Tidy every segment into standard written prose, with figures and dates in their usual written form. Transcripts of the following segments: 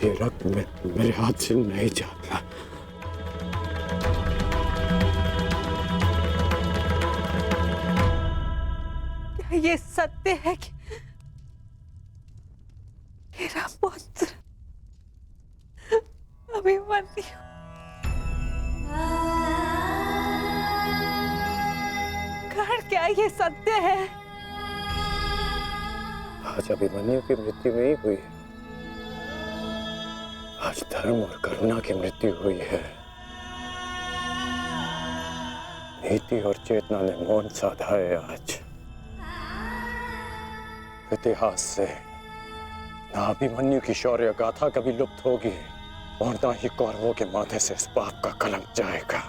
ये रक्त मेरे हाथ से नहीं जाता। क्या ये सत्य है कि मेरा पुत्र अभिमन्यु क्या ये सत्य है? आज अभिमन्यु की मृत्यु नहीं हुई है, आज धर्म और करुणा की मृत्यु हुई है। नीति और चेतना ने मौन साधा है। आज इतिहास से ना अभिमन्यु की शौर्य गाथा कभी लुप्त होगी और ना ही कौरवों के माथे से इस पाप का कलंक जाएगा।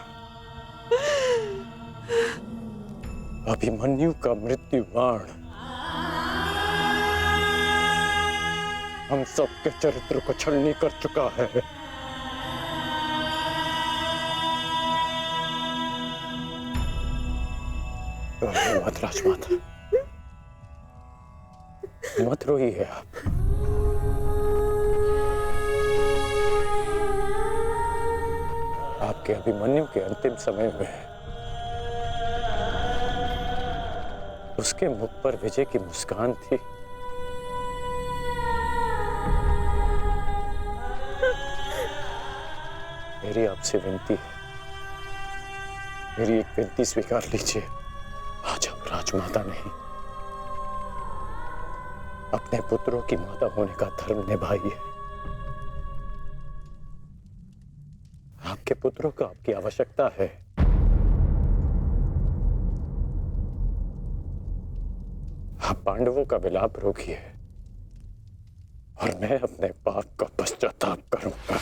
अभिमन्यु का मृत्यु बाण हम सबके चरित्र को छलनी कर चुका है। मत राजमाता, मत रोइए आप। आपके अभिमन्यु के अंतिम समय में उसके मुख पर विजय की मुस्कान थी। मेरी आपसे विनती है, मेरी एक विनती स्वीकार लीजिए। आज आप राजमाता नहीं, अपने पुत्रों की माता होने का धर्म निभाइए। आपके पुत्रों को आपकी आवश्यकता है। आप पांडवों का विलाप रोकिए और मैं अपने पाप का पश्चाताप करूंगा।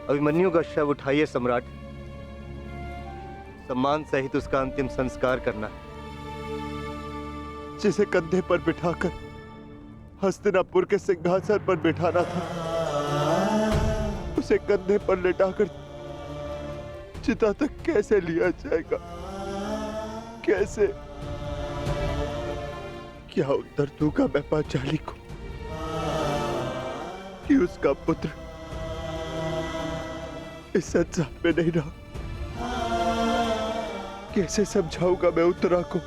अभिमन्यु का शव उठाइए सम्राट, सम्मान सहित उसका अंतिम संस्कार करना है। जिसे कंधे पर बिठाकर हस्तिनापुर के सिंहासन पर बिठाना था, उसे कंधे पर लेटाकर चिता तक कैसे लिया जाएगा? कैसे? क्या उत्तर दूंगा मैं पांचाली को कि उसका पुत्र इस संसार में नहीं रहा? कैसे समझाऊंगा मैं उत्तरा को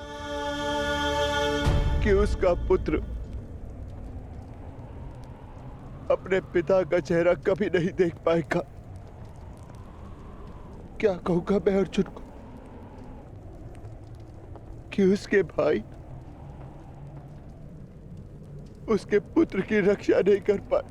कि उसका पुत्र अपने पिता का चेहरा कभी नहीं देख पाएगा? क्या कहूंगा मैं अर्जुन को कि उसके भाई उसके पुत्र की रक्षा नहीं कर पाए?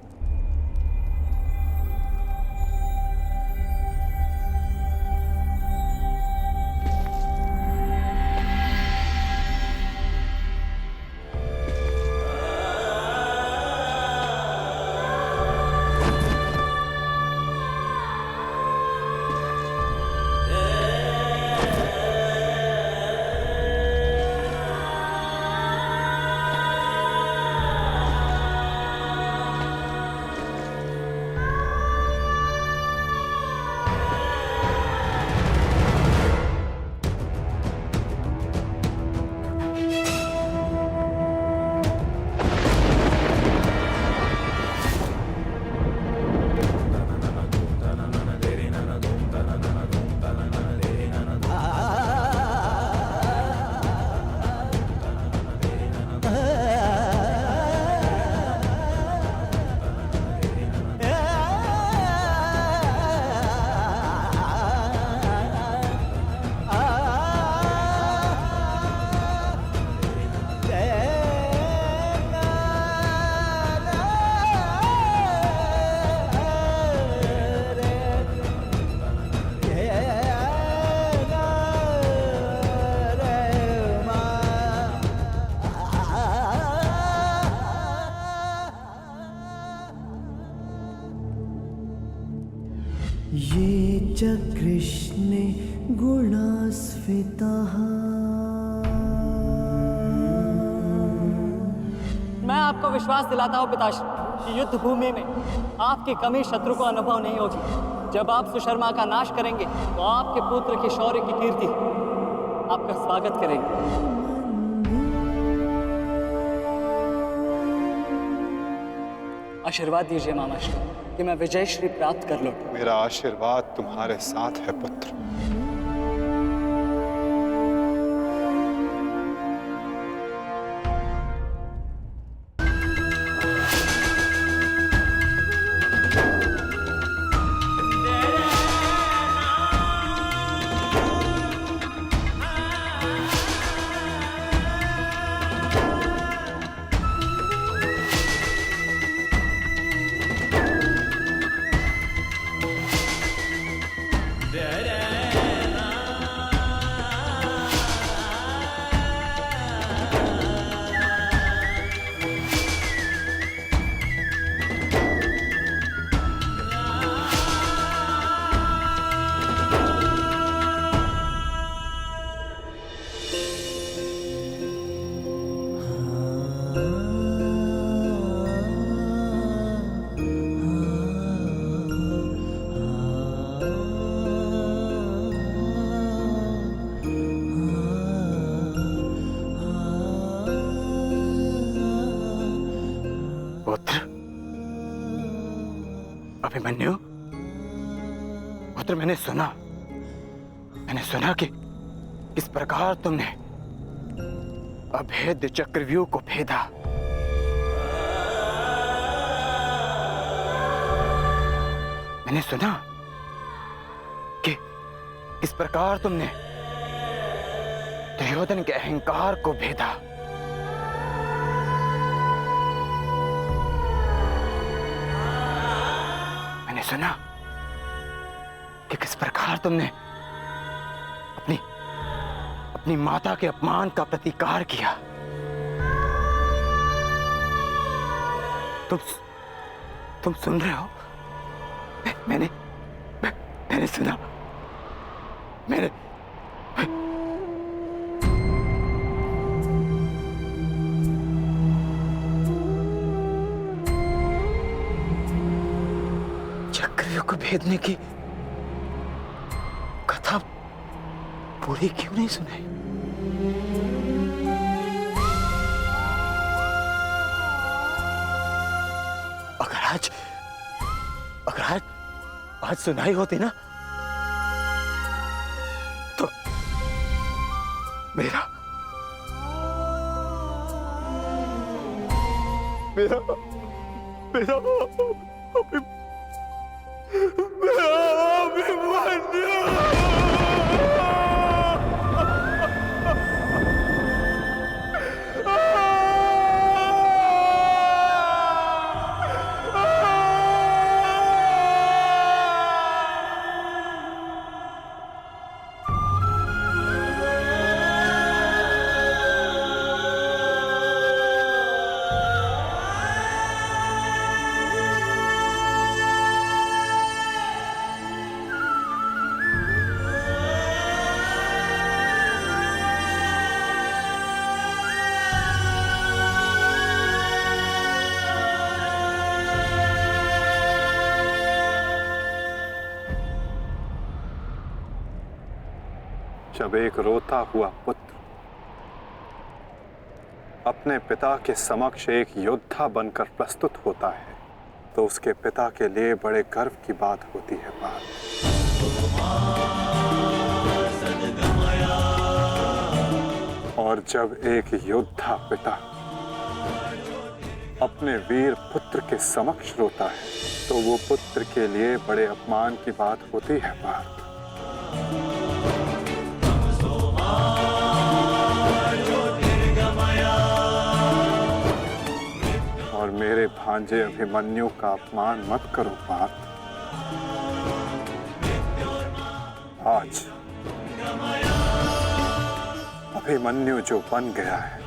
ये च कृष्णे गुणास्फिताः आपको विश्वास दिलाता हूँ पिताश्री कि युद्ध भूमि में आपकी कमी शत्रु को अनुभव नहीं होगी। जब आप सुशर्मा का नाश करेंगे तो आपके पुत्र के शौर्य की कीर्ति आपका स्वागत करेंगे। आशीर्वाद दीजिए मामाश्री कि मैं विजयश्री प्राप्त कर लूं। मेरा आशीर्वाद तुम्हारे साथ है पुत्र। अभिमन्यु, पुत्र मैंने सुना कि इस प्रकार तुमने अभेद्य चक्रव्यूह को भेदा। मैंने सुना कि इस प्रकार तुमने दुर्योधन के अहंकार को भेदा। मैंने सुना कि किस प्रकार तुमने अपनी माता के अपमान का प्रतिकार किया। तुम सुन रहे हो? मैंने सुना। मैंने चक्रव्यूह को भेदने की कथा पूरी क्यों नहीं सुनाई? अगर आज सुनाई होती ना तो मेरा जब एक रोता हुआ पुत्र अपने पिता के समक्ष एक योद्धा बनकर प्रस्तुत होता है तो उसके पिता के लिए बड़े गर्व की बात होती है। और जब एक योद्धा पिता अपने वीर पुत्र के समक्ष रोता है तो वो पुत्र के लिए बड़े अपमान की बात होती है। और मेरे भांजे अभिमन्यु का अपमान मत करो पार्थ। आज अभिमन्यु जो बन गया है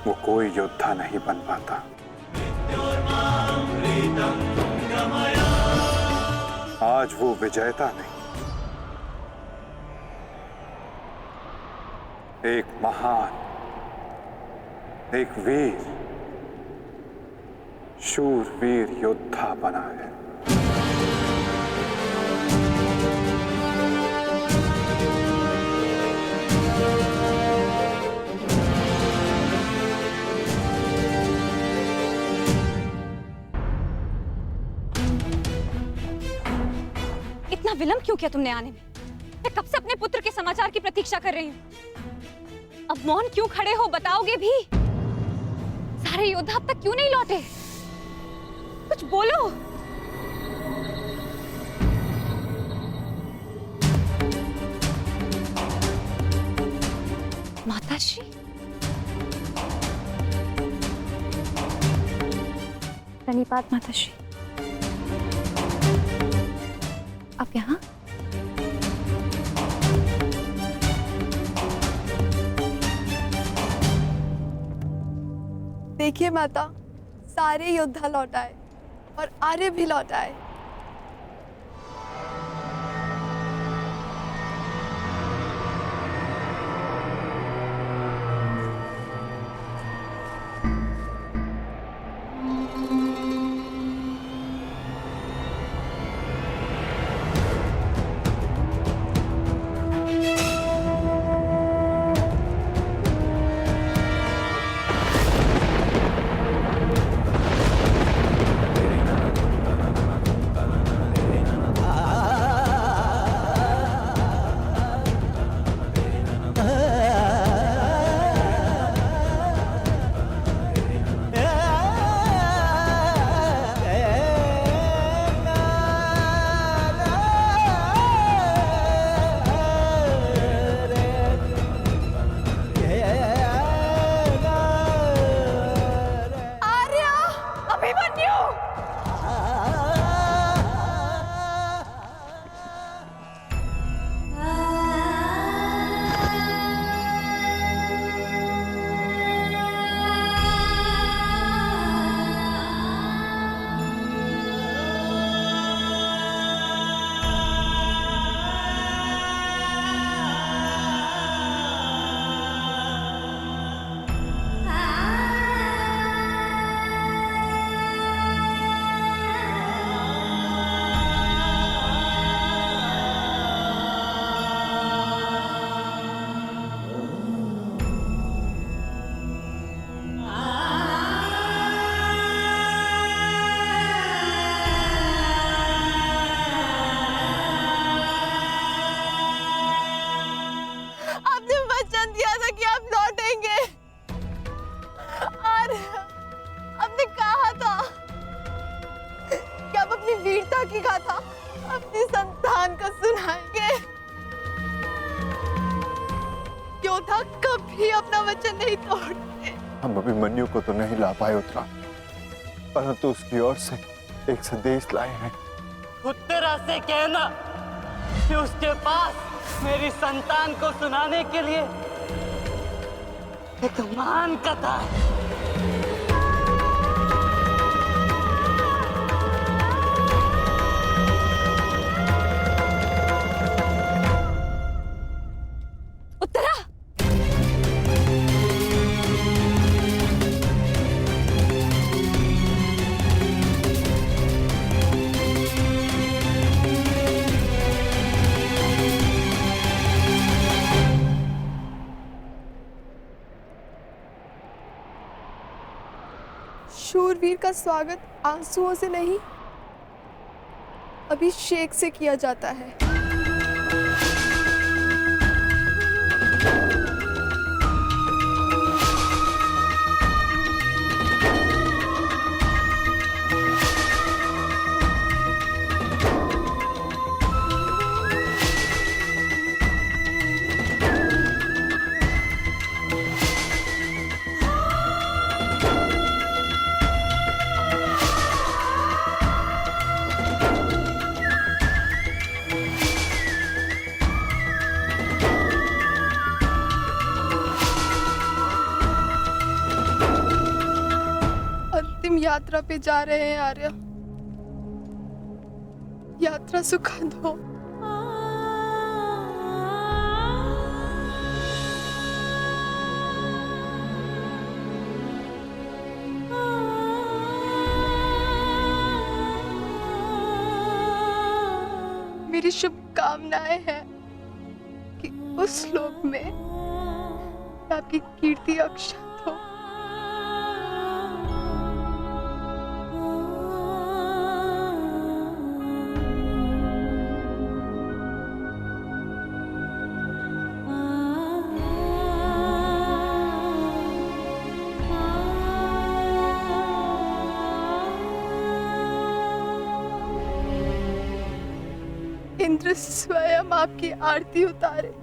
वो कोई योद्धा नहीं बन पाता। आज वो विजेता नहीं, एक महान एक वीर, शूरवीर योद्धा बना है। इतना विलंब क्यों किया तुमने आने में? मैं कब से अपने पुत्र के समाचार की प्रतीक्षा कर रही हूँ। अब मौन क्यों खड़े हो, बताओगे भी? सारे योद्धा अब तक क्यों नहीं लौटे? कुछ बोलो। माताश्री, प्रणिपात माताश्री। आप यहाँ? देखिए माता, सारे योद्धा लौट आए और आर्य भी लौट आए। वीरता की गाथा अपनी संतान को सुनाएंगे। योद्धा कभी अपना वचन नहीं तोड़ते। हम अभिमन्यु को तो नहीं ला पाए उत्तरा, परंतु उसकी ओर से एक संदेश लाए हैं। उत्तरा से कहना कि उसके पास मेरी संतान को सुनाने के लिए एक महान कथा है। शूरवीर का स्वागत आंसुओं से नहीं, अभिषेक से किया जाता है। यात्रा पे जा रहे हैं आर्य, यात्रा सुखद हो। मेरी शुभकामनाएं हैं कि उस लोक में आपकी कीर्ति अक्षत हो। इंद्र स्वयं आपकी आरती उतारे।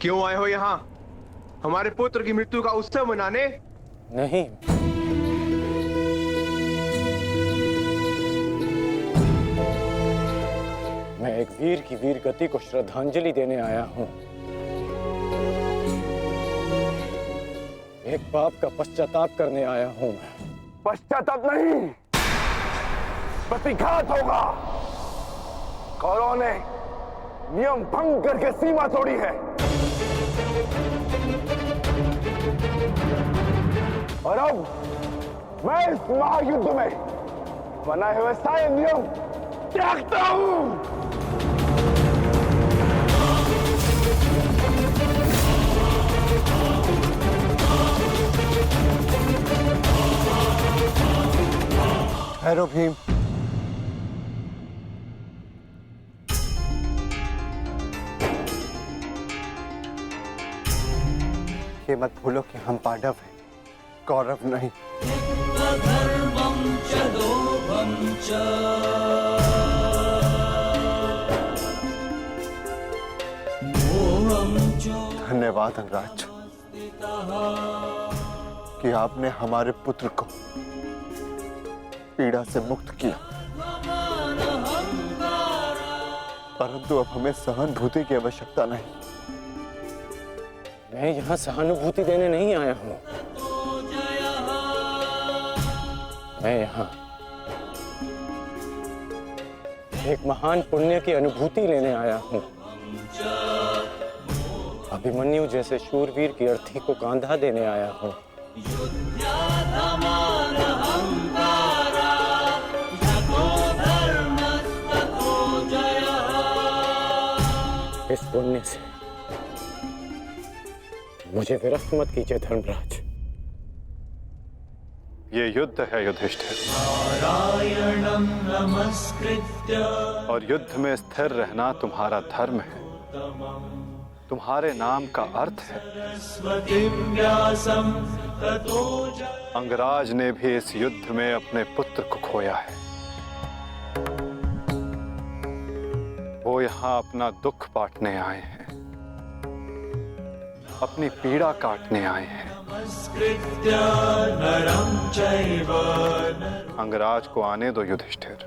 क्यों आए हो यहाँ? हमारे पुत्र की मृत्यु का उत्सव मनाने? नहीं, मैं एक वीर की वीर गति को श्रद्धांजलि देने आया हूं। एक पाप का पश्चाताप करने आया हूं मैं। पश्चाताप नहीं, प्रतिघात होगा। कौरवों ने नियम भंग करके सीमा तोड़ी है और अब मैं इस महायुद्ध में बनाए हुए सारे नियम त्यागता हूं। ठहरो भीम। ये मत भूलो कि हम पांडव हैं, कौरव नहीं। धन्यवाद अंगराज कि आपने हमारे पुत्र को पीड़ा से मुक्त किया, परंतु अब हमें सहानुभूति की आवश्यकता नहीं। मैं यहाँ सहानुभूति देने नहीं आया हूँ। मैं यहाँ एक महान पुण्य की अनुभूति लेने आया हूँ। अभिमन्यु जैसे शूरवीर की अर्थी को कांधा देने आया हूँ। इस पुण्य से मुझे विरक्त मत कीजिए धर्मराज। ये युद्ध है युधिष्ठिर, और युद्ध में स्थिर रहना तुम्हारा धर्म है, तुम्हारे नाम का अर्थ है। अंगराज ने भी इस युद्ध में अपने पुत्र को खोया है। वो यहाँ अपना दुख बांटने आए हैं, अपनी पीड़ा काटने आए हैं। अंगराज को आने दो युधिष्ठिर।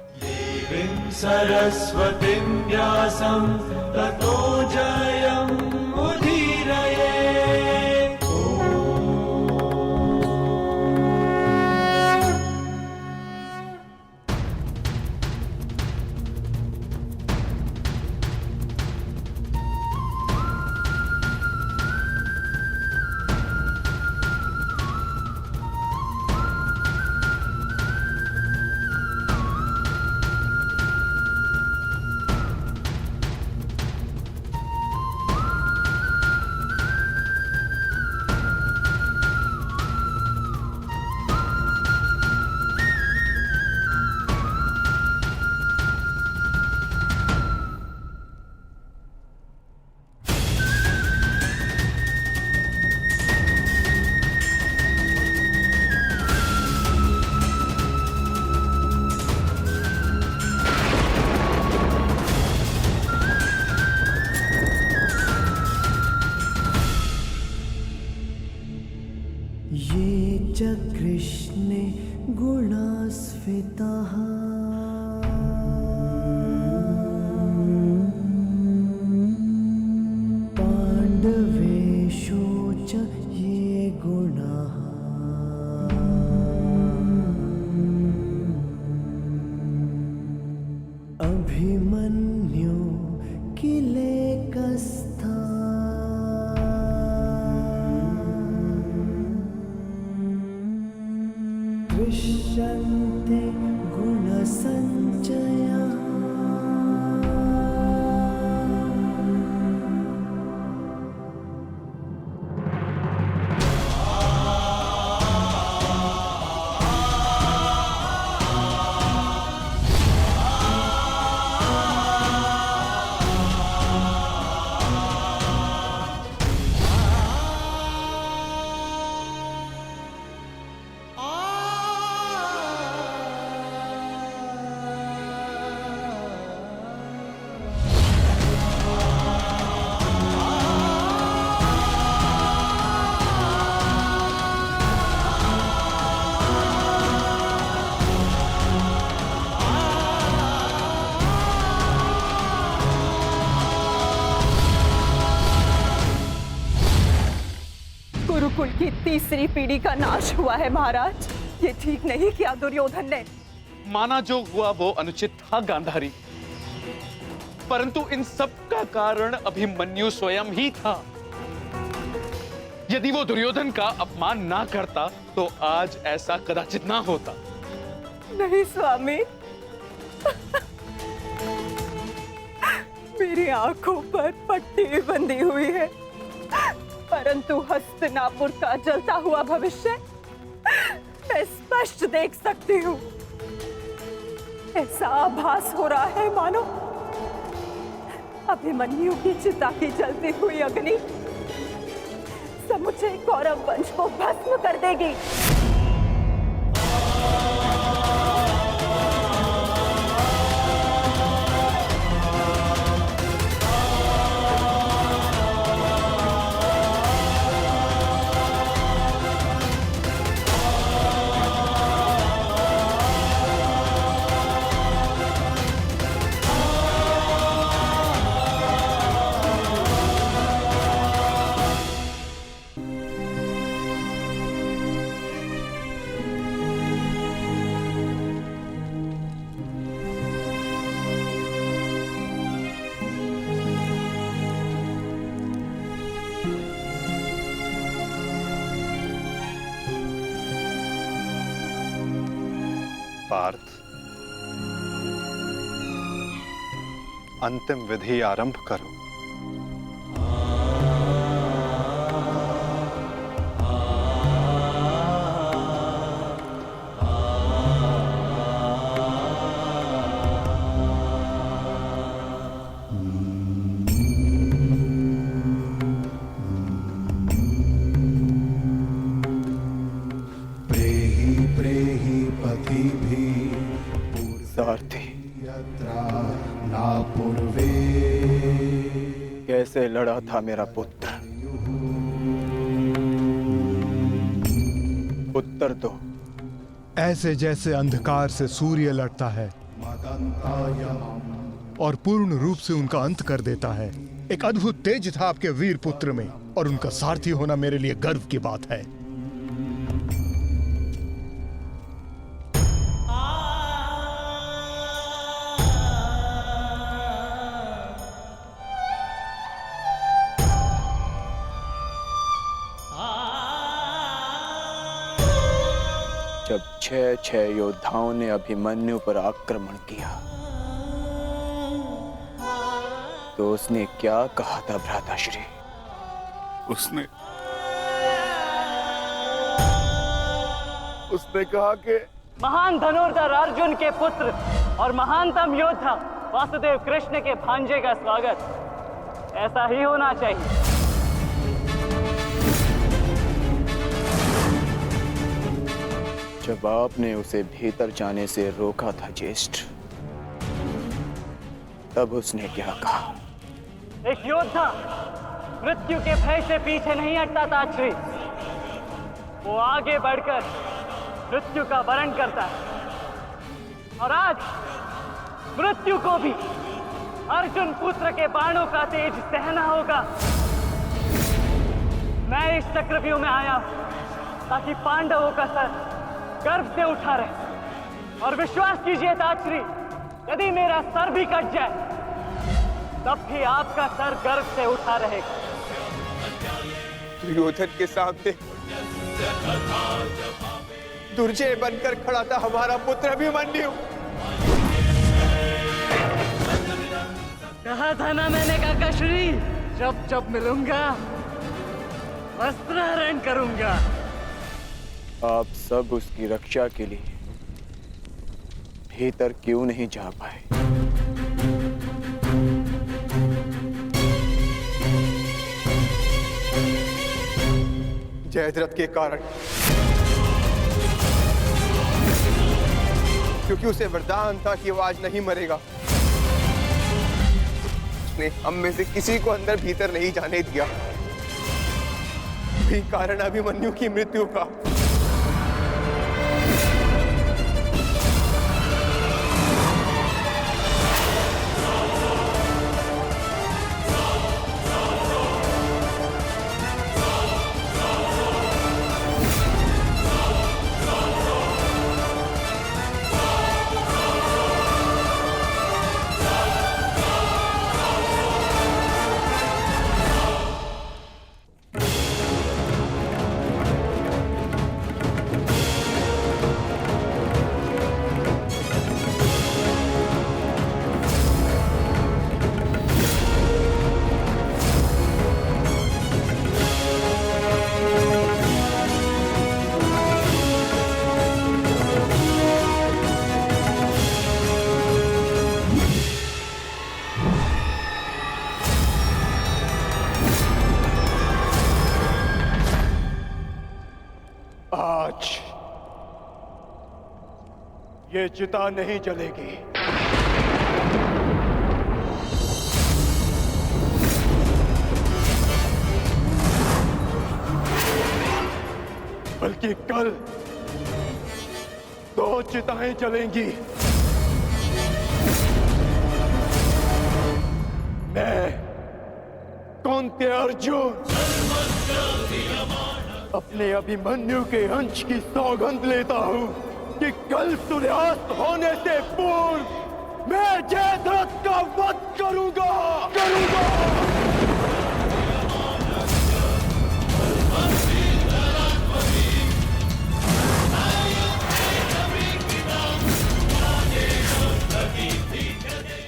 कृष्णे गुणास्फिताः पाण्डवेषु च ये गुणाः अभिमन्यु किलेकस्था दृश्यन्ते गुणसञ्चयः गुरुकुल की तीसरी पीढ़ी का नाश हुआ है महाराज। ये ठीक नहीं किया दुर्योधन ने। माना जो हुआ वो अनुचित था गांधारी, परंतु इन सब का कारण अभिमन्यु स्वयं ही था। यदि वो दुर्योधन का अपमान ना करता तो आज ऐसा कदाचित ना होता। नहीं स्वामी, मेरी आंखों पर पट्टी बंधी हुई है, परंतु हस्तिनापुर का जलता हुआ भविष्य मैं स्पष्ट देख सकती हूँ। ऐसा आभास हो रहा है मानो अभिमन्यु की चिता की जलती हुई अग्नि समुचे कौरव वंश को भस्म कर देगी। पार्थ, अंतिम विधि आरंभ करो। सारथी, कैसे लड़ा था मेरा पुत्र? उत्तर दो। ऐसे जैसे अंधकार से सूर्य लड़ता है और पूर्ण रूप से उनका अंत कर देता है। एक अद्भुत तेज था आपके वीर पुत्र में और उनका सारथी होना मेरे लिए गर्व की बात है। जब 6 योद्धाओं ने अभिमन्यु पर आक्रमण किया तो उसने क्या कहा था भ्राताश्री? उसने कहा कि महान धनुर्धर अर्जुन के पुत्र और महानतम योद्धा वासुदेव कृष्ण के भांजे का स्वागत ऐसा ही होना चाहिए। जब आपने उसे भीतर जाने से रोका था ज्येष्ठ, तब उसने क्या कहा? एक योद्धा मृत्यु के भय से पीछे नहीं हटता था श्री। वो आगे बढ़कर मृत्यु का वरण करता है, और आज मृत्यु को भी अर्जुन पुत्र के बाणों का तेज सहना होगा। मैं इस चक्रव्यूह में आया हूं ताकि पांडवों का सर गर्व से उठा रहे, और विश्वास कीजिए ताक्षरी, यदि मेरा सर भी कट जाए तब भी आपका सर गर्व से उठा रहेगा। दुर्योधन के सामने दुर्जय बनकर खड़ा था हमारा पुत्र अभिमन्यु। कहा था ना मैंने काकाश्री, जब जब मिलूंगा वस्त्रहरण करूंगा। आप सब उसकी रक्षा के लिए भीतर क्यों नहीं जा पाए? जयद्रथ के कारण, क्योंकि उसे वरदान था कि वो आज नहीं मरेगा। उसने हम में से किसी को अंदर भीतर नहीं जाने दिया। वही कारण अभिमन्यु की मृत्यु का। आज ये चिता नहीं जलेगी। बल्कि कल 2 चिताएं जलेंगी। मैं कौन्ते अर्जुन अपने अभिमन्यु के अंश की सौगंध लेता हूं कि कल सूर्यास्त होने से पूर्व मैं जयद्रथ का वध करूंगा।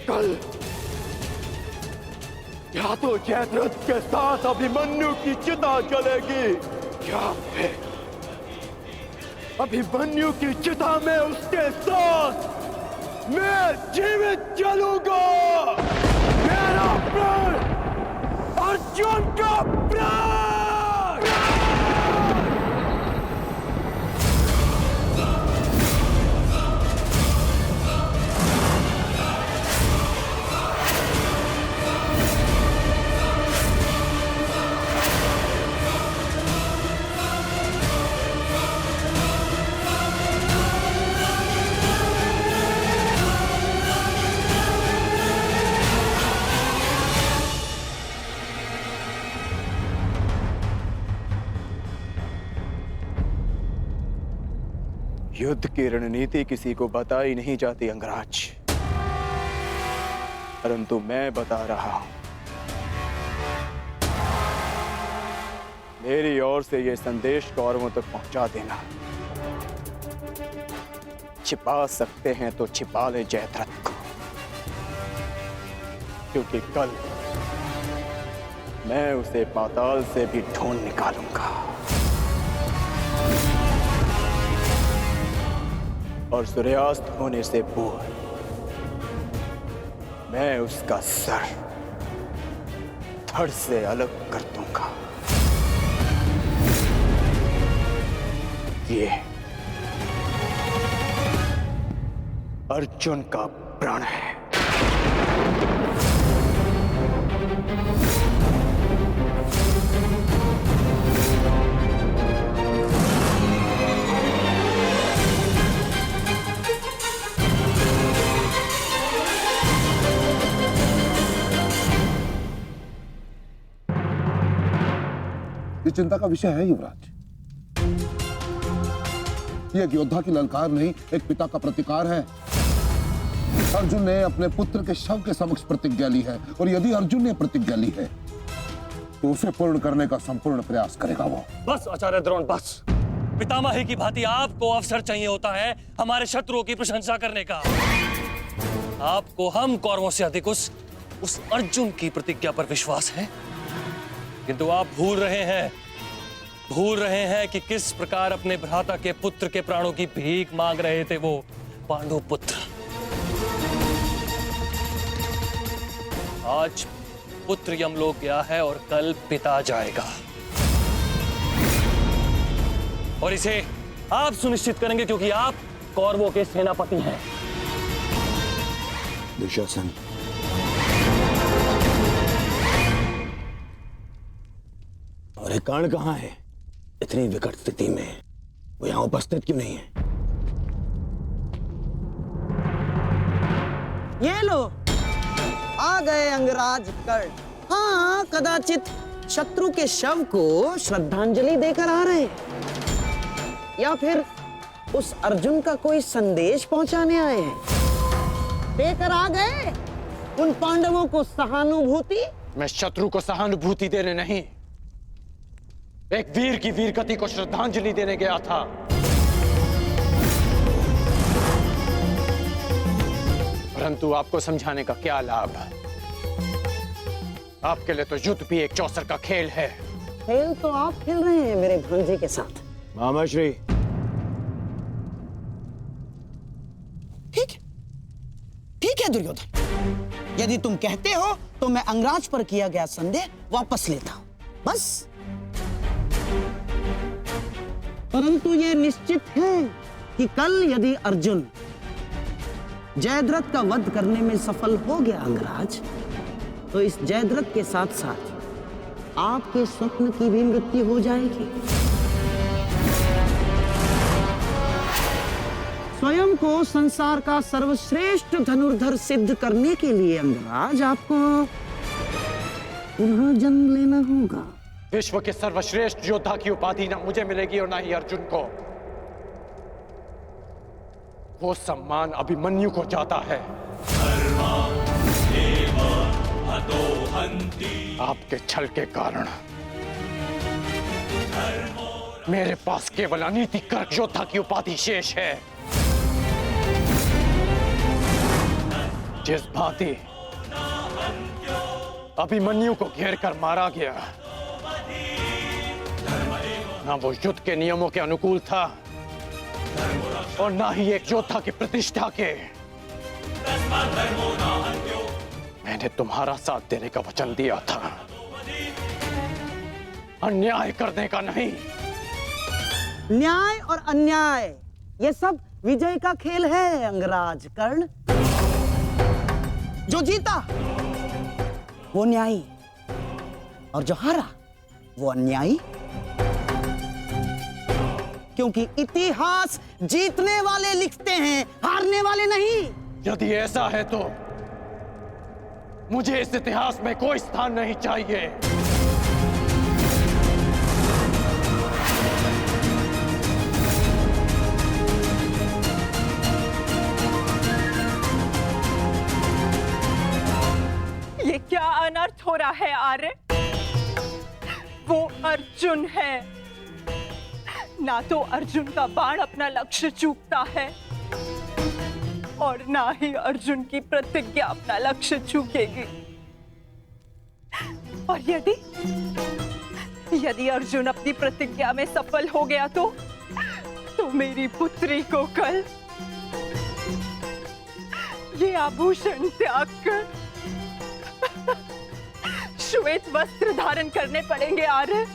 कल या तो जयद्रथ के साथ अभिमन्यु की चिता जलेगी, या फिर अभिमन्यु की चिता में उसके साथ मैं जीवित जलूंगा। मेरा प्राण अर्जुन का प्राण। युद्ध की रणनीति किसी को बताई नहीं जाती अंगराज, परंतु मैं बता रहा हूं। मेरी ओर से यह संदेश कौरवों तक पहुंचा देना। छिपा सकते हैं तो छिपा ले जयद्रथ को, क्योंकि कल मैं उसे पाताल से भी ढूंढ निकालूंगा और सूर्यास्त होने से पूर्व मैं उसका सर धड़ से अलग कर दूंगा। ये अर्जुन का प्रण है। ये चिंता का विषय है युवराज। ये एक योद्धा की ललकार नहीं, एक पिता का प्रतिकार है। अर्जुन ने अपने पुत्र के शव के समक्ष प्रतिज्ञा ली है, और यदि अर्जुन ने प्रतिज्ञा ली है तो उसे पूर्ण करने का संपूर्ण प्रयास करेगा वो। बस आचार्य द्रोण, बस। पितामही की भांति आपको अवसर चाहिए होता है हमारे शत्रुओं की प्रशंसा करने का। आपको हम कौरवों से अधिक उस अर्जुन की प्रतिज्ञा पर विश्वास है, किंतु आप भूल रहे हैं कि किस प्रकार अपने भ्राता के पुत्र के प्राणों की भीख मांग रहे थे वो पांडु पुत्र। आज पुत्र यमलोक गया है और कल पिता जाएगा, और इसे आप सुनिश्चित करेंगे क्योंकि आप कौरवों के सेनापति हैं। दुशासन, और कर्ण कहां है? इतनी विकट स्थिति में वो यहां उपस्थित क्यों नहीं है? ये लो, आ गए अंगराज कर्ण। हाँ, कदाचित शत्रु के शव को श्रद्धांजलि देकर आ रहे, या फिर उस अर्जुन का कोई संदेश पहुंचाने आए हैं। देकर आ गए उन पांडवों को सहानुभूति। मैं शत्रु को सहानुभूति देने नहीं, एक वीर की वीरगति को श्रद्धांजलि देने गया था। परंतु आपको समझाने का क्या लाभ? आपके लिए तो युद्ध भी एक चौसर का खेल है। खेल तो आप खेल रहे हैं मेरे भांजे के साथ। मामाश्री, ठीक है दुर्योधन, यदि तुम कहते हो तो मैं अंगराज पर किया गया संदेह वापस लेता हूं, बस। परंतु ये निश्चित है कि कल यदि अर्जुन जयद्रथ का वध करने में सफल हो गया अंगराज, तो इस जयद्रथ के साथ साथ आपके स्वप्न की भी मृत्यु हो जाएगी। स्वयं को संसार का सर्वश्रेष्ठ धनुर्धर सिद्ध करने के लिए अंगराज आपको पुनः जन्म लेना होगा। विश्व के सर्वश्रेष्ठ योद्धा की उपाधि ना मुझे मिलेगी और ना ही अर्जुन को। वो सम्मान अभिमन्यु को जाता है। आपके छल के कारण मेरे पास केवल अनीतिकर योद्धा की उपाधि शेष है। जिस भांति अभिमन्यु को घेर कर मारा गया, ना वो युद्ध के नियमों के अनुकूल था और ना ही एक योद्धा की प्रतिष्ठा के। मैंने तुम्हारा साथ देने का वचन दिया था, अन्याय करने का नहीं। न्याय और अन्याय ये सब विजय का खेल है अंगराज कर्ण। जो जीता वो न्यायी और जो हारा वो अन्यायी, क्योंकि इतिहास जीतने वाले लिखते हैं, हारने वाले नहीं। यदि ऐसा है तो मुझे इस इतिहास में कोई स्थान नहीं चाहिए। ये क्या अनर्थ हो रहा है आर्य? वो अर्जुन है, ना तो अर्जुन का बाण अपना लक्ष्य चूकता है और ना ही अर्जुन की प्रतिज्ञा अपना लक्ष्य चूकेगी। और यदि अर्जुन अपनी प्रतिज्ञा में सफल हो गया तो मेरी पुत्री को कल ये आभूषण त्याग कर श्वेत वस्त्र धारण करने पड़ेंगे आर्य।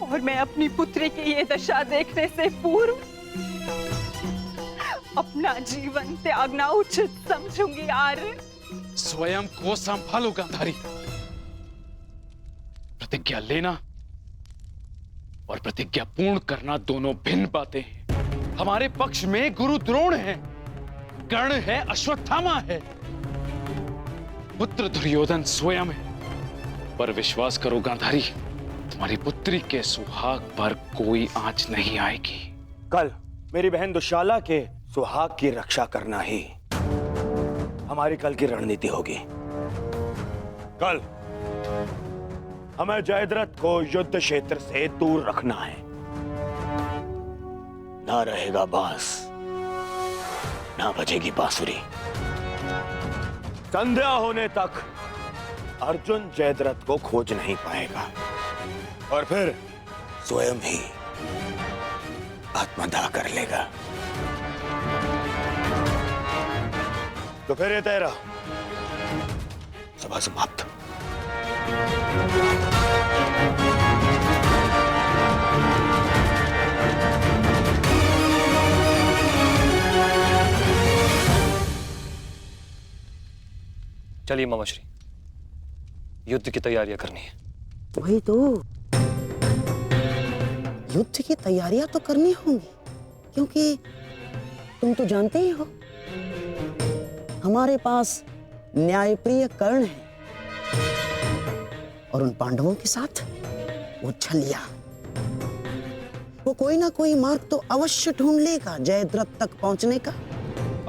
और मैं अपनी पुत्री की ये दशा देखने से पूर्व अपना जीवन त्यागना उचित समझूंगी आर्य। स्वयं को संभालो गांधारी। प्रतिज्ञा लेना और प्रतिज्ञा पूर्ण करना दोनों भिन्न बातें हैं। हमारे पक्ष में गुरु द्रोण है, कर्ण है, अश्वत्थामा है, पुत्र दुर्योधन स्वयं है। पर विश्वास करो गांधारी, हमारी पुत्री के सुहाग पर कोई आंच नहीं आएगी। कल मेरी बहन दुशाला के सुहाग की रक्षा करना ही हमारी कल की रणनीति होगी। कल हमें जयद्रथ को युद्ध क्षेत्र से दूर रखना है। ना रहेगा बांस, ना बजेगी बांसुरी। संध्या होने तक अर्जुन जयद्रथ को खोज नहीं पाएगा और फिर स्वयं ही आत्मदाह कर लेगा। तो फिर ये तेरा सभा समाप्त। चलिए मामाश्री, युद्ध की तैयारियां करनी है। वही तो, युद्ध की तैयारियां तो करनी होंगी, क्योंकि तुम तो जानते ही हो हमारे पास न्यायप्रिय कर्ण है और उन पांडवों के साथ वो छलिया। वो कोई ना कोई मार्ग तो अवश्य ढूंढ लेगा जयद्रथ तक पहुंचने का।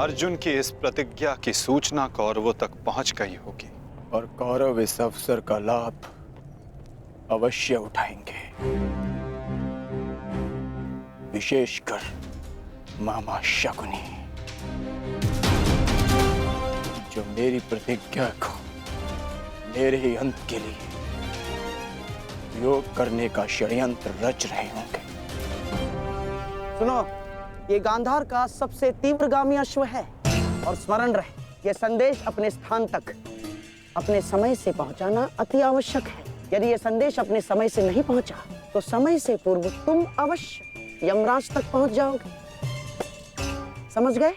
अर्जुन की इस प्रतिज्ञा की सूचना कौरवों तक पहुंच गई होगी और कौरव इस अवसर का लाभ अवश्य उठाएंगे, विशेषकर मामा शकुनी, जो मेरी प्रतिज्ञा को मेरे ही अंत के लिए योग करने का षड्यंत्र रच रहे होंगे। सुनो, ये गांधार का सबसे तीव्रगामी अश्व है और स्मरण रहे, ये संदेश अपने स्थान तक अपने समय से पहुंचाना अति आवश्यक है। यदि ये संदेश अपने समय से नहीं पहुंचा तो समय से पूर्व तुम अवश्य यमराज तक पहुंच जाओगे। समझ गए?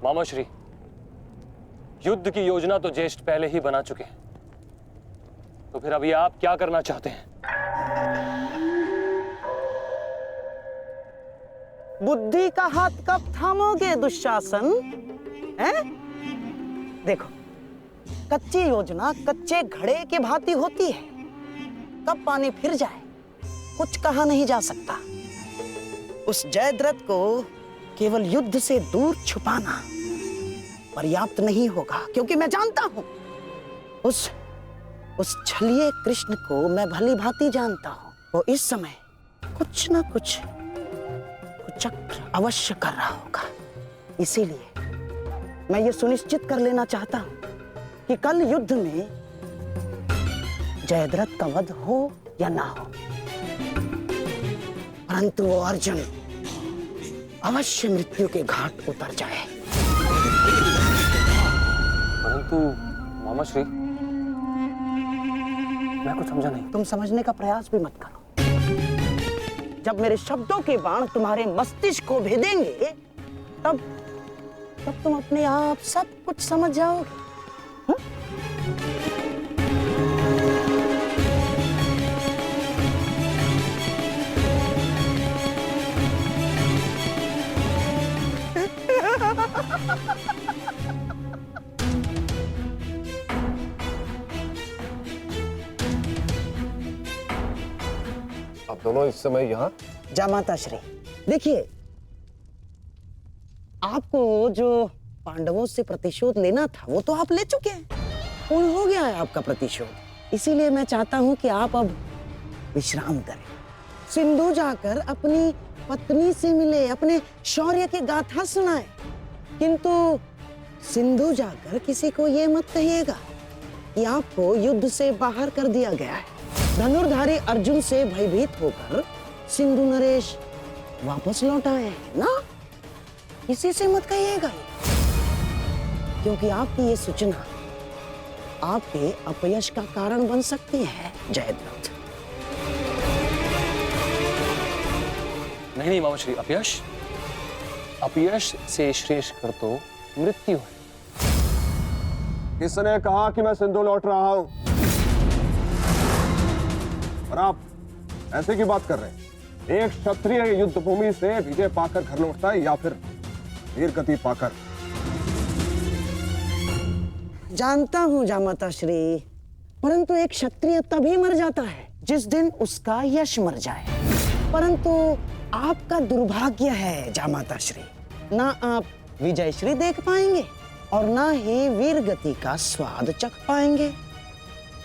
मामाश्री, युद्ध की योजना तो ज्येष्ठ पहले ही बना चुके हैं, तो फिर अभी आप क्या करना चाहते हैं? बुद्धि का हाथ कब थामोगे दुशासन? हैं? देखो, कच्ची योजना कच्चे घड़े के भांति होती है, कब पानी फिर जाए कुछ कहा नहीं जा सकता। उस जयद्रथ को केवल युद्ध से दूर छुपाना पर्याप्त नहीं होगा, क्योंकि मैं जानता हूं उस छलिए कृष्ण को मैं भली भांति जानता हूं। वो इस समय कुछ ना कुछ चक्र अवश्य कर रहा होगा। इसीलिए मैं ये सुनिश्चित कर लेना चाहता हूं कि कल युद्ध में जयद्रथ का वध हो या ना हो, परंतु वो अर्जुन अवश्य मृत्यु के घाट उतर जाए। परंतु मामाश्री, मैं कुछ समझा नहीं। तुम समझने का प्रयास भी मत करो। जब मेरे शब्दों के बाण तुम्हारे मस्तिष्क को भेदेंगे तब तुम अपने आप सब कुछ समझ जाओगे। आप दोनों इस समय यहाँ? जामाता श्री, देखिए, आपको जो पांडवों से प्रतिशोध लेना था वो तो आप ले चुके हैं, पूर्ण हो गया है आपका प्रतिशोध। इसीलिए मैं चाहता हूं कि आप अब विश्राम करें, सिंधु जाकर अपनी पत्नी से मिले, अपने शौर्य की गाथा सुनाए, किंतु सिंधु जाकर किसी को ये मत कहिएगा कि आपको युद्ध से बाहर कर दिया गया है। धनुर्धारी अर्जुन से भयभीत होकर सिंधु नरेश वापस लौट आए हैं ना, किसी से मत कहिएगा, क्योंकि आपकी ये सूचना आपके अपयश का कारण बन सकती है जयद्रथ। नहीं मामाश्री, अपयश से श्रेष्ठ कर तो मृत्यु है। किसने कहा कि मैं सिंधु लौट रहा हूं? और आप ऐसे की बात कर रहे हैं? एक क्षत्रिय युद्ध भूमि से विजय पाकर घर लौटता है या फिर वीर गति पाकर? जानता हूँ जामाता श्री, परंतु एक क्षत्रिय तभी मर जाता है जिस दिन उसका यश मर जाए। परंतु आपका दुर्भाग्य है जामाता श्री, ना आप विजय श्री देख पाएंगे और ना ही वीर गति का स्वाद चख पाएंगे,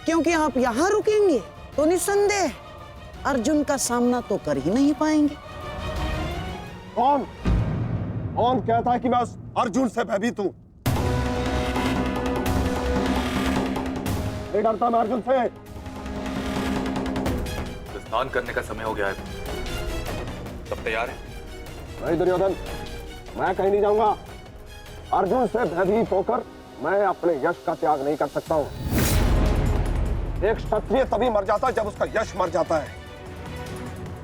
क्योंकि आप यहाँ रुकेंगे तो निस्संदेह अर्जुन का सामना तो कर ही नहीं पाएंगे। कौन कहता है कि मैं उस अर्जुन से भयभीत हूं? नहीं डरता मैं अर्जुन से। स्नान करने का समय हो गया है, सब तैयार है? नहीं दुर्योधन, मैं कहीं नहीं जाऊंगा। अर्जुन से भयभीत होकर मैं अपने यश का त्याग नहीं कर सकता हूं। एक क्षत्रिय तभी मर जाता है जब उसका यश मर जाता है।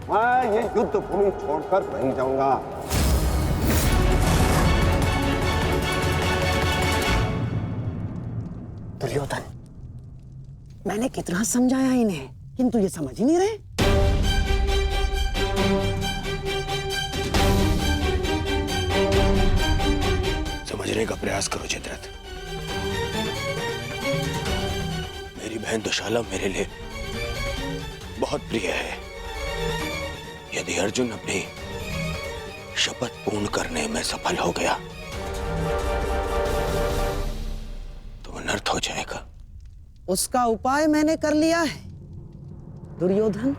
मैं ये युद्ध भूमि छोड़कर नहीं जाऊंगा। दुर्योधन, मैंने कितना समझाया इन्हें, किंतु ये समझ ही नहीं रहे। समझने का प्रयास करो जयद्रथ। मेरी बहन दुशाला मेरे लिए बहुत प्रिय है। यदि अर्जुन अपनी शपथ पूर्ण करने में सफल हो गया तो अनर्थ हो जाएगा। उसका उपाय मैंने कर लिया है दुर्योधन।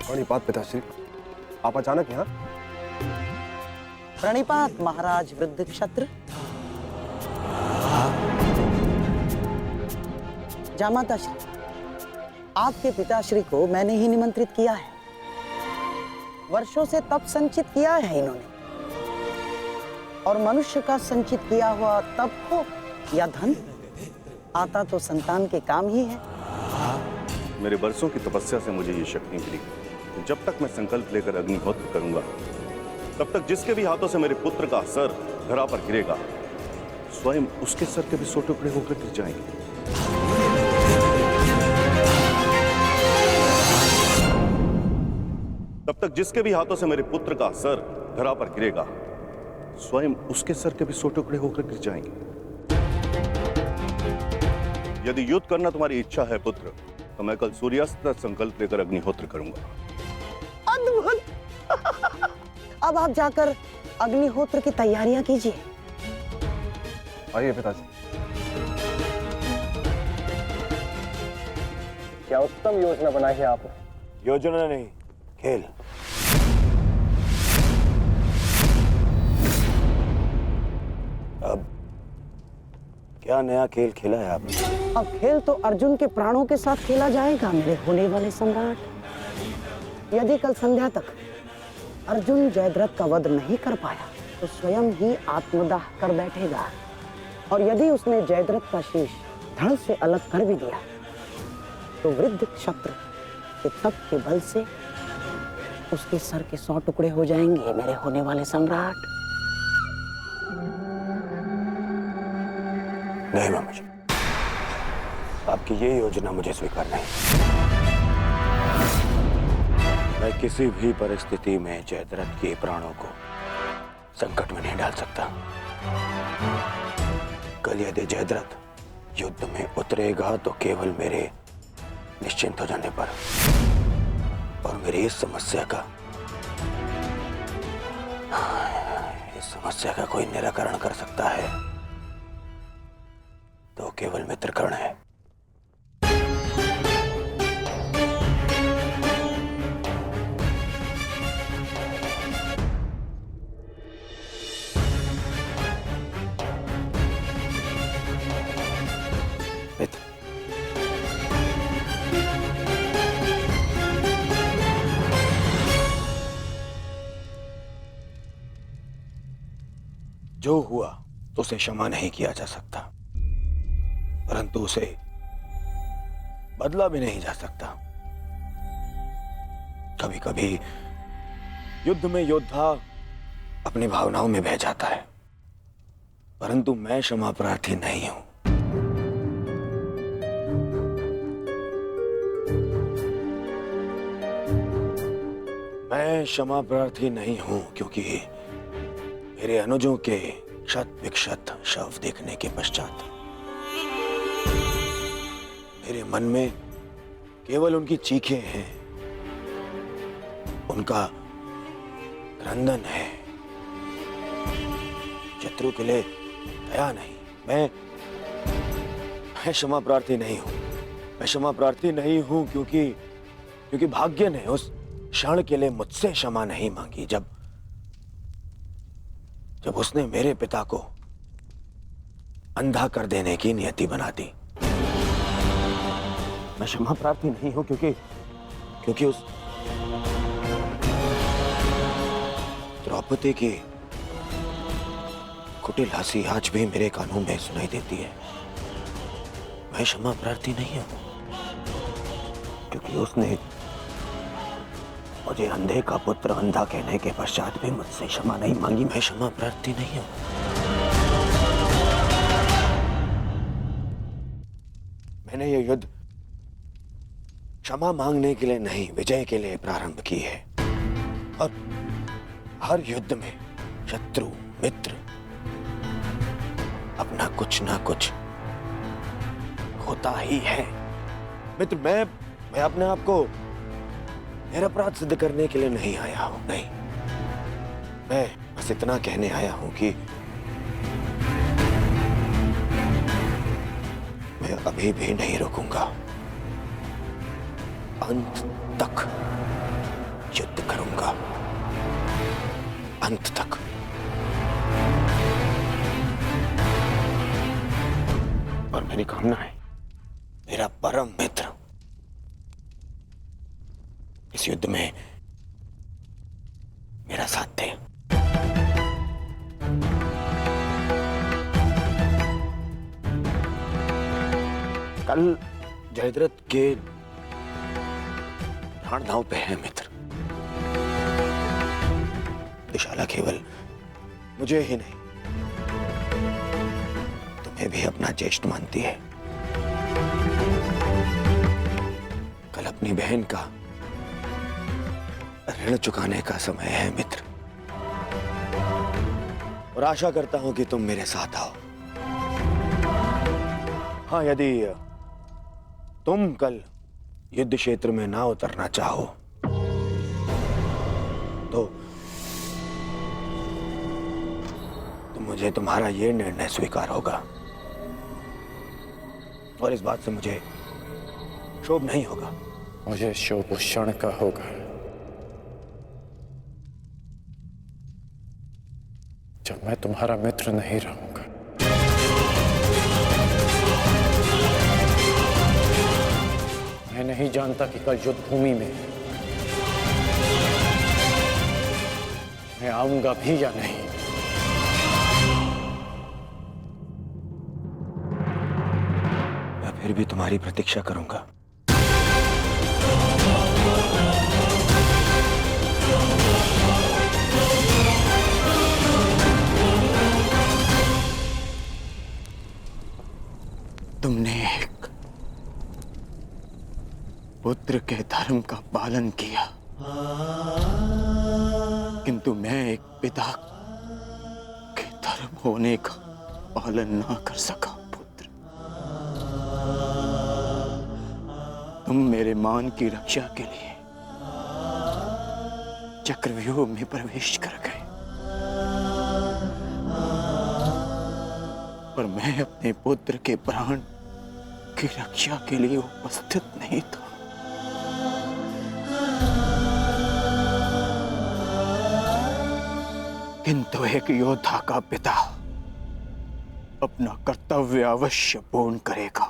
प्रणिपात पिताश्री, आप अचानक यहाँ? प्रणिपात महाराज वृद्ध क्षत्र। जामाता श्री, आपके पिताश्री को मैंने ही निमंत्रित किया है। वर्षों से तप संचित किया है इन्होंने, और मनुष्य का संचित किया हुआ तप हो या धन, आता तो संतान के काम ही है। मेरे वर्षों की तपस्या से मुझे ये शक्ति मिली। जब तक मैं संकल्प लेकर अग्निहोत्र करूंगा, तब तक जिसके भी हाथों से मेरे पुत्र का सर धरा पर गिरेगा, स्वयं उसके सर के भी 100 टुकड़े होकर गिर जाएंगे। तब तक जिसके भी हाथों से मेरे पुत्र का सर धरा पर गिरेगा, स्वयं उसके सर के भी 100 टुकड़े होकर गिर जाएंगे। यदि युद्ध करना तुम्हारी इच्छा है पुत्र, तो मैं कल सूर्यास्त तक संकल्प लेकर अग्निहोत्र करूंगा। अद्भुत। अब आप जाकर अग्निहोत्र की तैयारियां कीजिए। आइए पिताजी। क्या उत्तम योजना बनाई है आपने। योजना नहीं, खेल। अब क्या नया खेल खेला है आपने? अब खेल तो अर्जुन के प्राणों के साथ खेला जाएगा मेरे होने वाले सम्राट। यदि कल संध्या तक अर्जुन जयद्रथ का वध नहीं कर पाया तो स्वयं ही आत्मदाह कर बैठेगा, और यदि उसने जयद्रथ का शीश धड़ से अलग कर भी दिया तो वृद्ध क्षत्र के तप के बल से उसके सर के 100 टुकड़े हो जाएंगे मेरे होने वाले सम्राट। नहीं मामा जी, आपकी ये योजना मुझे स्वीकार नहीं। मैं किसी भी परिस्थिति में जयद्रथ के प्राणों को संकट में नहीं डाल सकता। कल यदि जयद्रथ युद्ध में उतरेगा तो केवल मेरे निश्चिंत हो जाने पर, और मेरी इस समस्या का कोई निराकरण कर सकता है तो केवल मित्रकर्ण है। मित्र, जो हुआ उसे क्षमा नहीं किया जा सकता, परंतु उसे बदला भी नहीं जा सकता। कभी कभी युद्ध में योद्धा अपनी भावनाओं में बह जाता है, परंतु मैं क्षमा प्रार्थी नहीं हूं। मैं क्षमा प्रार्थी नहीं हूं क्योंकि मेरे अनुजों के शत विक्षत शव देखने के पश्चात मेरे मन में केवल उनकी चीखें हैं, उनका क्रंदन है। शत्रु के लिए दया नहीं। मैं क्षमा प्रार्थी नहीं हूं। मैं क्षमा प्रार्थी नहीं हूं क्योंकि भाग्य ने उस क्षण के लिए मुझसे क्षमा नहीं मांगी जब उसने मेरे पिता को अंधा कर देने की नियति बना दी। मैं क्षमा प्रार्थी नहीं हूं क्योंकि उस द्रौपदी की कुटिल हंसी आज भी मेरे कानों में सुनाई देती है। मैं क्षमा प्रार्थी नहीं हूं क्योंकि उसने मुझे अंधे का पुत्र अंधा कहने के पश्चात भी मुझसे क्षमा नहीं मांगी। मैं क्षमा प्रार्थी नहीं हूं। मैंने ये युद्ध क्षमा मांगने के लिए नहीं, विजय के लिए प्रारंभ की है। और हर युद्ध में शत्रु मित्र अपना कुछ ना कुछ होता ही है। मित्र, मैं अपने आप को निरपराध सिद्ध करने के लिए नहीं आया हूं। नहीं, मैं बस इतना कहने आया हूं कि मैं अभी भी नहीं रुकूंगा। अंत तक युद्ध करूंगा, अंत तक। और मेरी कामना है मेरा परम मित्र इस युद्ध में मेरा साथ दे। कल जयद्रथ के प्राण दांव पे है मित्र। दुशाला केवल मुझे ही नहीं, तुम्हें भी अपना ज्येष्ठ मानती है। कल अपनी बहन का ऋण चुकाने का समय है मित्र, और आशा करता हूं कि तुम मेरे साथ आओ। हाँ, यदि तुम कल युद्ध क्षेत्र में ना उतरना चाहो तो मुझे तुम्हारा यह निर्णय स्वीकार होगा, और इस बात से मुझे शोभ नहीं होगा। मुझे शोभ उस क्षण का होगा जब मैं तुम्हारा मित्र नहीं रहूंगा। मैं नहीं जानता कि कल युद्ध भूमि में मैं आऊंगा भी या नहीं। मैं फिर भी तुम्हारी प्रतीक्षा करूंगा। तुमने एक पुत्र के धर्म का पालन किया, किंतु मैं एक पिता के धर्म होने का पालन ना कर सका। पुत्र, तुम मेरे मान की रक्षा के लिए चक्रव्यूह में प्रवेश कर गए, पर मैं अपने पुत्र के प्राण की रक्षा के लिए उपस्थित नहीं था। किंतु एक योद्धा का पिता अपना कर्तव्य अवश्य पूर्ण करेगा।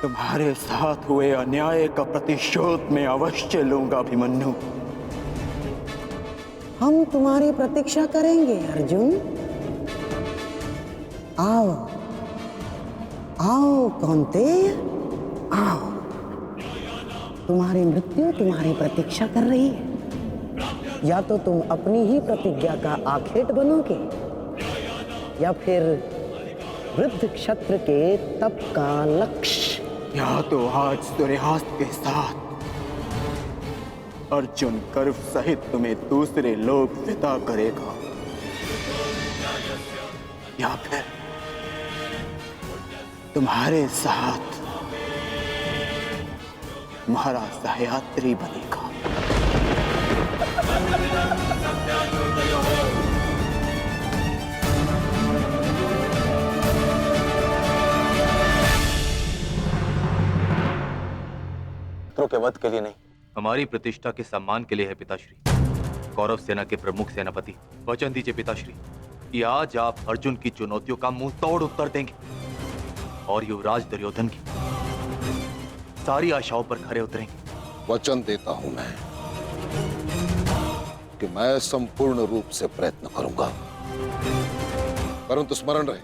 तुम्हारे साथ हुए अन्याय का प्रतिशोध मैं अवश्य लूंगा अभिमन्यु। हम तुम्हारी प्रतीक्षा करेंगे अर्जुन। आओ आओ कौन्तेय, आओ। तुम्हारी मृत्यु तुम्हारी प्रतीक्षा कर रही है। या तो तुम अपनी ही प्रतिज्ञा का आखेट बनोगे, या फिर वृद्ध क्षत्र के तप का लक्ष्य। या तो आज सूर्यास्त के साथ अर्जुन गर्व सहित तुम्हें दूसरे लोग विदा करेगा या फिर तुम्हारे साथ महाराज सहयात्री बनेगा। के वध के लिए नहीं, हमारी प्रतिष्ठा के सम्मान के लिए है पिताश्री। कौरव सेना के प्रमुख सेनापति, वचन दीजिए पिताश्री कि आज आप अर्जुन की चुनौतियों का मुंह तोड़ उत्तर देंगे और युवराज दुर्योधन की सारी आशाओं पर खरे उतरेंगे। वचन देता हूं मैं कि मैं संपूर्ण रूप से प्रयत्न करूंगा, परंतु स्मरण रहे,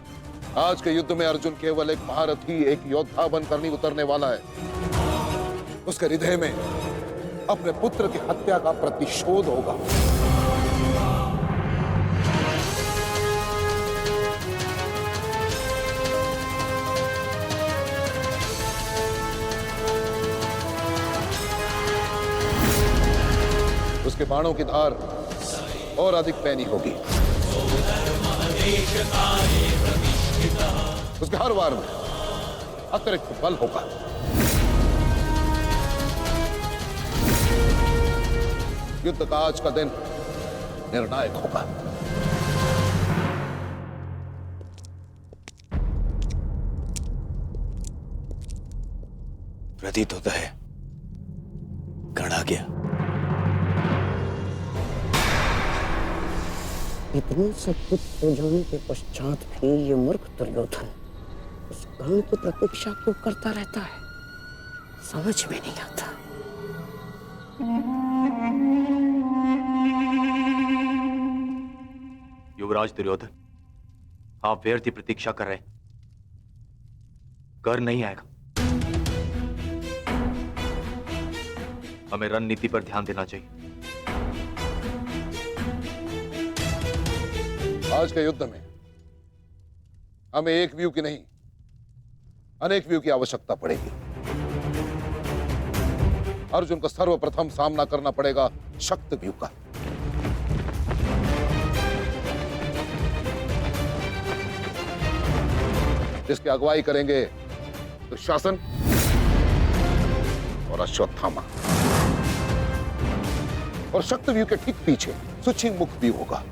आज के युद्ध में अर्जुन केवल एक महारथी, एक योद्धा बनकर नहीं उतरने वाला है। उसके हृदय में अपने पुत्र की हत्या का प्रतिशोध होगा। उसके बाणों की धार और अधिक पैनी होगी। उसके हर वार में अतिरिक्त बल होगा। युद्ध का आज का दिन निर्णायक होगा। प्रतीत होता है गण आ गया। इतने सब कुछ हो जाने के पश्चात भी ये मूर्ख दुर्योधन उस गण की प्रतीक्षा क्यों करता रहता है, समझ में नहीं आता। युवराज दुर्योधन, आप व्यर्थ ही प्रतीक्षा कर रहे हैं। कर नहीं आएगा। हमें रणनीति पर ध्यान देना चाहिए। आज के युद्ध में हमें एक व्यू की नहीं, अनेक व्यू की आवश्यकता पड़ेगी। अर्जुन को सर्वप्रथम सामना करना पड़ेगा शक्त व्यू का। जिसकी अगुवाई करेंगे दुशासन और अश्वत्थामा, और शक्त व्यू के ठीक पीछे सुचिमुख व्यू होगा।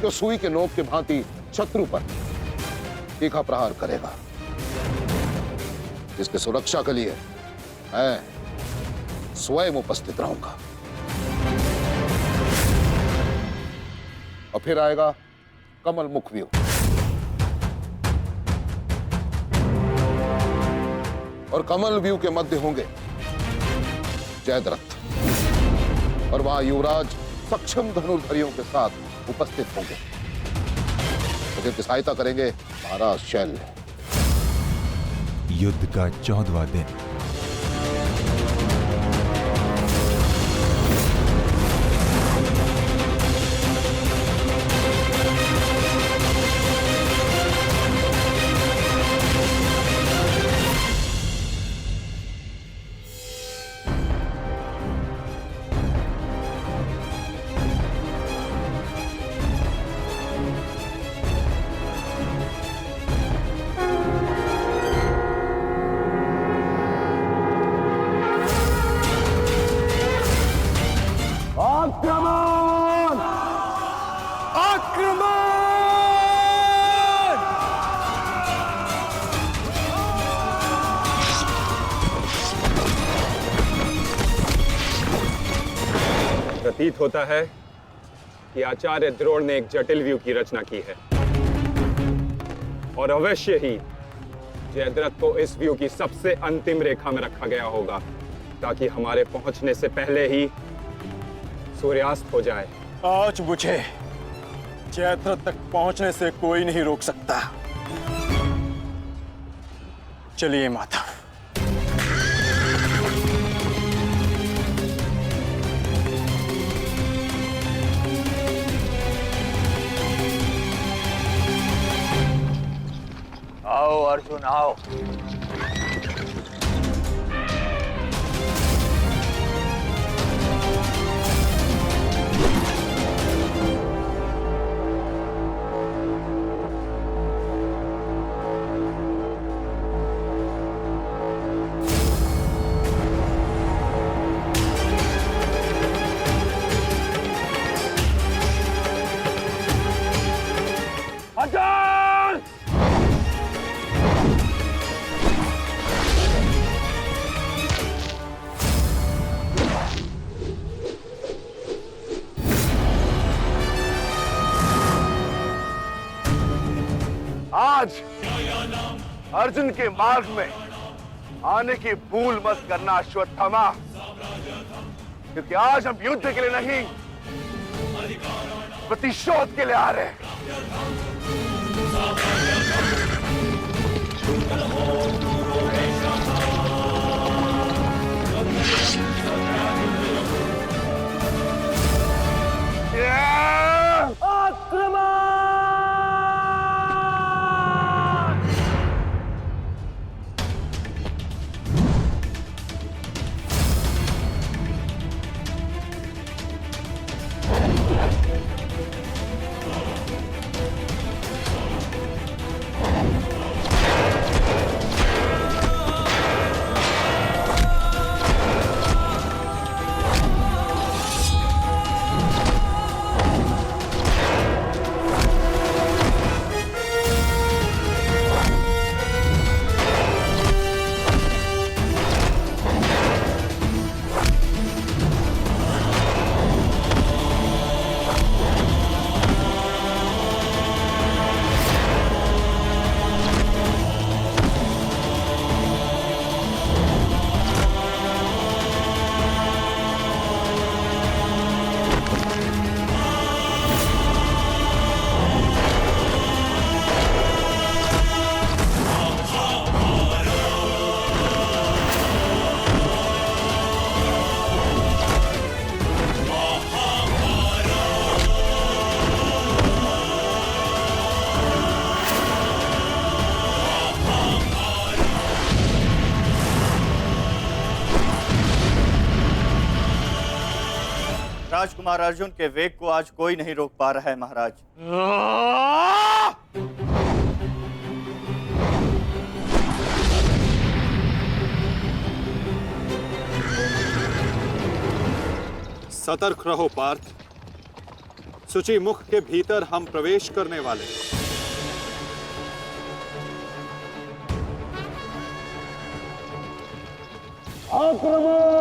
जो सुई के नोक की भांति शत्रु पर तीखा प्रहार करेगा। इसकी सुरक्षा के लिए मैं स्वयं उपस्थित रहूंगा। और फिर आएगा कमल मुख व्यू, और कमल व्यू के मध्य होंगे जयद्रथ, और वहां युवराज सक्षम धनुर्धरियों के साथ उपस्थित होंगे। तो जिनकी सहायता करेंगे महाराज शैल्य। युद्ध का 14वां दिन। आक्रमण! आक्रमण! प्रतीत होता है कि आचार्य द्रोण ने एक जटिल व्यू की रचना की है, और अवश्य ही जयद्रथ को इस व्यू की सबसे अंतिम रेखा में रखा गया होगा, ताकि हमारे पहुंचने से पहले ही सूर्यास्त हो जाए। आज मुझे जयद्रथ तक पहुंचने से कोई नहीं रोक सकता। चलिए माता। आओ अर्जुन आओ। आज अर्जुन के मार्ग में आने की भूल मत करना अश्वत्थामा, क्योंकि आज हम युद्ध के लिए नहीं, प्रतिशोध के लिए आ रहे हैं। राजकुमार अर्जुन के वेग को आज कोई नहीं रोक पा रहा है महाराज। सतर्क रहो पार्थ, सूची मुख के भीतर हम प्रवेश करने वाले हैं। आक्रमण!